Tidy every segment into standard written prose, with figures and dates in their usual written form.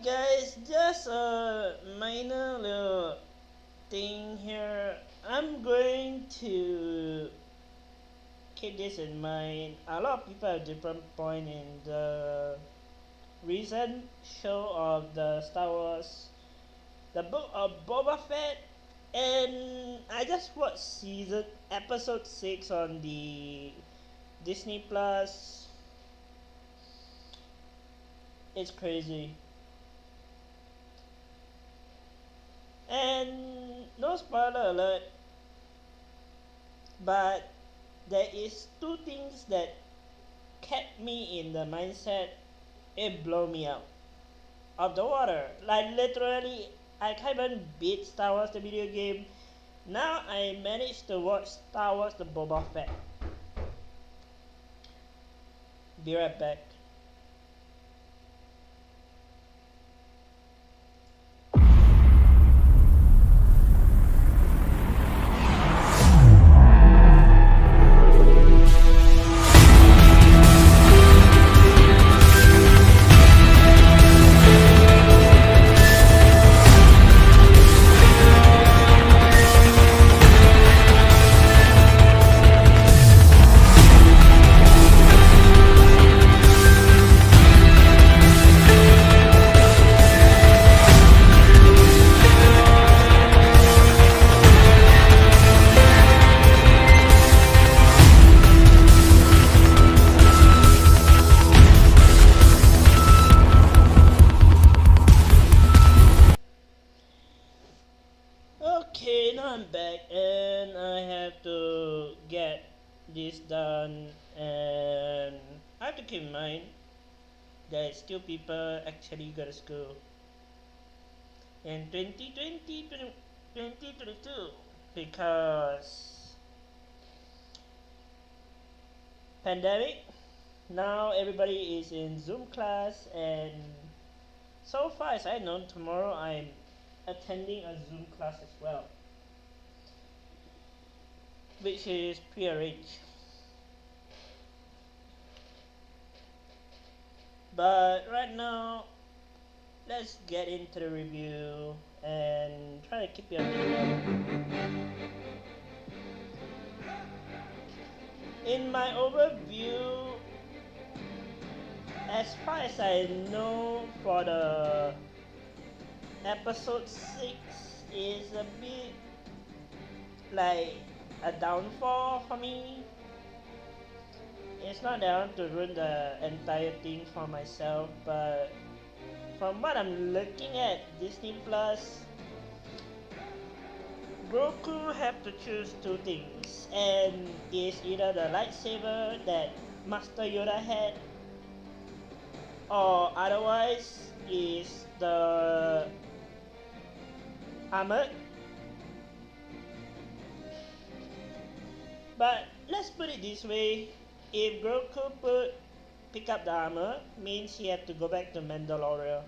guys, just a minor little thing here. I'm going to keep this in mind. A lot of people have different point in the recent show of the Star Wars, the book of Boba Fett, and I just watched season episode 6 on the Disney Plus. It's crazy. And no spoiler alert, but there is two things that kept me in the mindset. It blew me out of the water. Like literally, I can't even beat Star Wars the video game. Now I managed to watch Star Wars the Boba Fett. Be right back. Okay, now I'm back and I have to get this done, and I have to keep in mind that still people actually go to school in 2020, 2022 because pandemic. Now everybody is in Zoom class, and so far as I know, tomorrow I'm attending a Zoom class as well, which is prearranged. But right now, let's get into the review and try to keep you updated. In my overview, as far as I know, for the episode 6 is a bit like a downfall for me. It's not that I want to ruin the entire thing for myself, but from what I'm looking at Disney Plus, Goku have to choose two things, and it's either the lightsaber that Master Yoda had, or otherwise is the armor. But let's put it this way, if Goku pick up the armor, means he had to go back to Mandalorian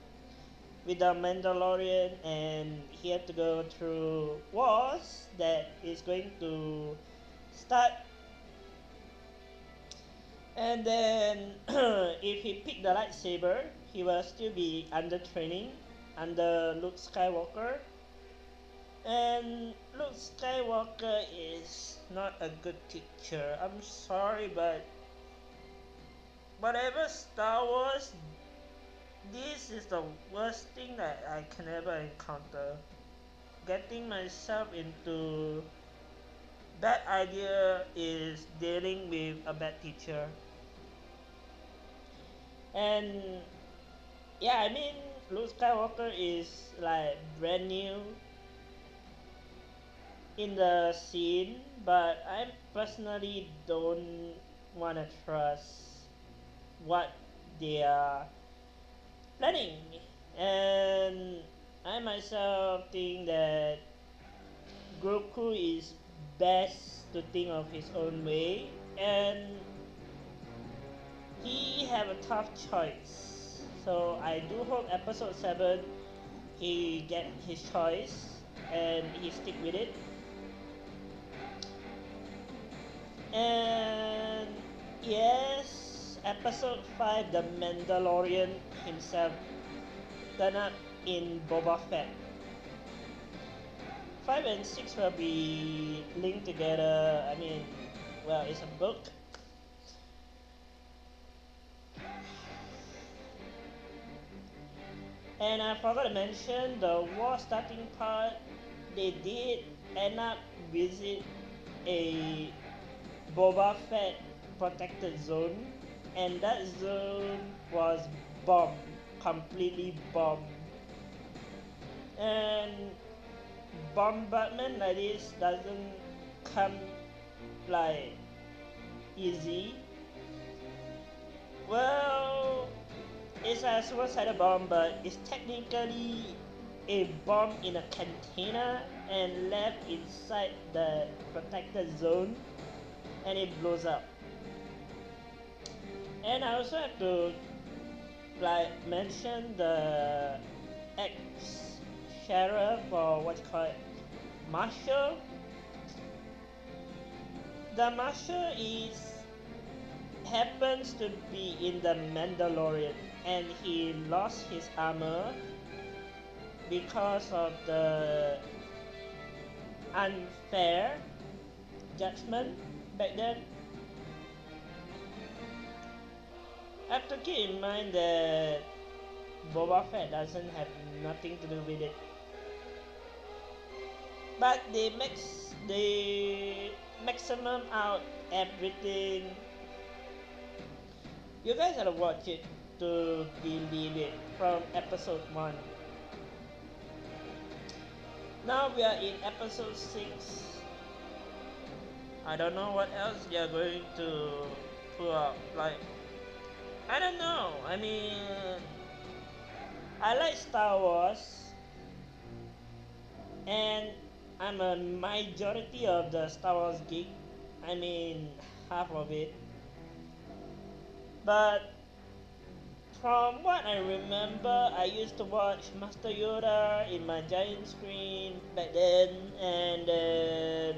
with the Mandalorian, and he had to go through wars that is going to start. And then if he pick the lightsaber, he will still be under training under Luke Skywalker, and Luke Skywalker is not a good teacher. I'm sorry, but whatever Star Wars, this is the worst thing that I can ever encounter. Getting myself into that idea is dealing with a bad teacher. And yeah, I mean, Luke Skywalker is like brand new in the scene, but I personally don't wanna trust what they are planning, and I myself think that Goku is best to think of his own way, and he have a tough choice. So I do hope episode 7 he get his choice and he stick with it. And yes, episode 5, the Mandalorian himself turn up in Boba Fett. 5 and 6 will be linked together. I mean, well, it's a book. And I forgot to mention the war starting part. They did end up visit a Boba Fett protected zone, and that zone was bombed, completely bombed. And bombardment like this doesn't come like easy. Well, it's a suicidal bomb, but it's technically a bomb in a container and left inside the protected zone, and it blows up. And I also have to like mention the ex-sheriff, or what you call it, marshal. The marshal happens to be in the Mandalorian, and he lost his armor because of the unfair judgment back then. Have to keep in mind that Boba Fett doesn't have nothing to do with it. But they maximum out everything. You guys gotta watch it to believe it from episode 1. Now we are in episode 6. I don't know what else they are going to pull up. Like, I don't know. I mean, I like Star Wars, and I'm a majority of the Star Wars geek. I mean, half of it. But from what I remember, I used to watch Master Yoda in my giant screen back then, and then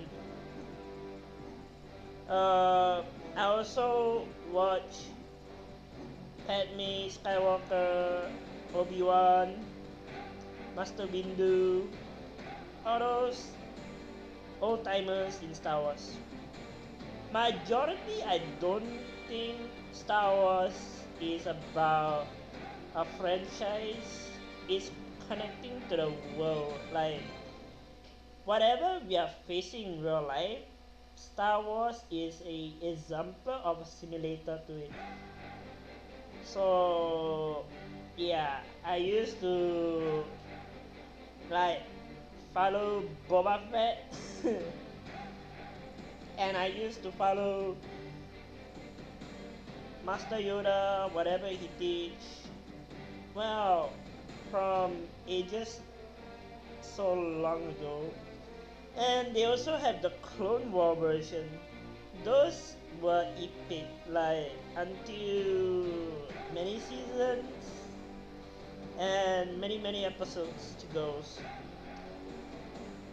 I also watch Padme Skywalker, Obi-Wan, Master Windu, all those old timers in Star Wars. Majority, I don't think Star Wars is about a franchise. It's connecting to the world. Like, whatever we are facing in real life, Star Wars is a example of a simulator to it. So yeah, I used to like follow Boba Fett and I used to follow Master Yoda, whatever he teach. Well, from ages so long ago. And they also have the Clone War version. Those were epic, like until many seasons and many episodes to go.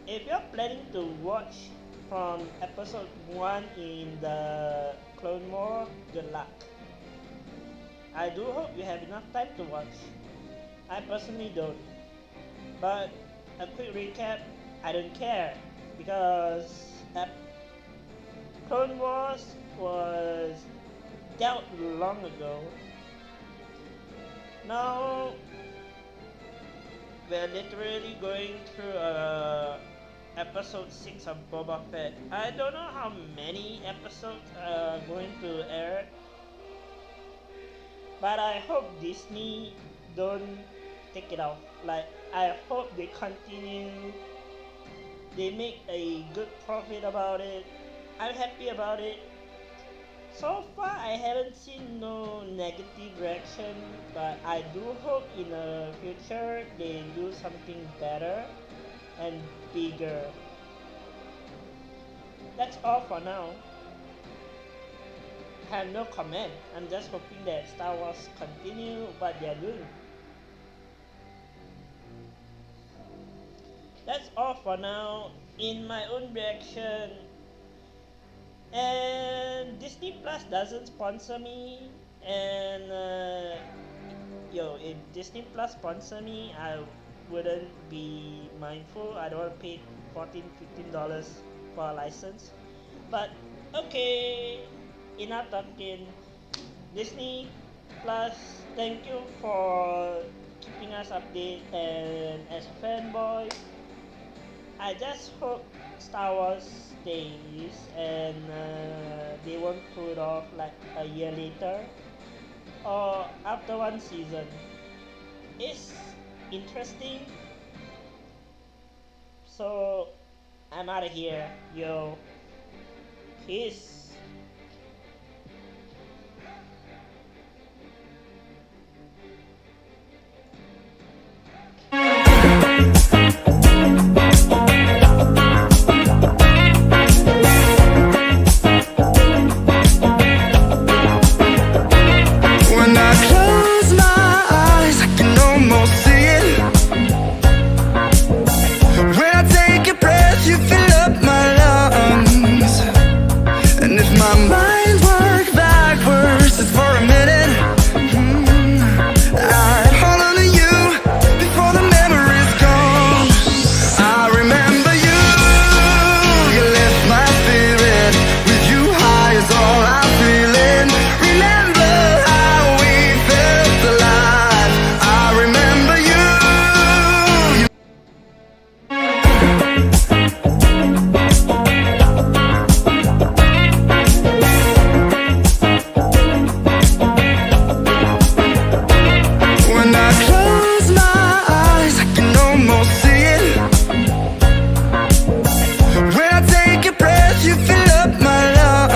If you're planning to watch from episode 1 in the Clone War, good luck. I do hope you have enough time to watch. I personally don't. But a quick recap, I don't care, because Clone Wars was dealt long ago. Now we're literally going through episode 6 of Boba Fett. I don't know how many episodes are going to air, but I hope Disney don't take it off. Like, I hope they continue. They make a good profit about it. I'm happy about it. So far, I haven't seen no negative reaction, but I do hope in the future they do something better and bigger. That's all for now. I have no comment. I'm just hoping that Star Wars continue what they're doing. That's all for now. In my own reaction, and Disney Plus doesn't sponsor me, and yo, if Disney Plus sponsor me, I wouldn't be mindful. I don't want to pay $14-15 for a license. But okay, enough talking. Disney Plus, thank you for keeping us updated. And as a fanboy, I just hope Star Wars stays and they won't put it off like a year later or after one season. It's interesting. So I'm out of here. Yo, peace. When I close my eyes, I can almost see it. When I take a breath, you fill up my lungs. And if my mind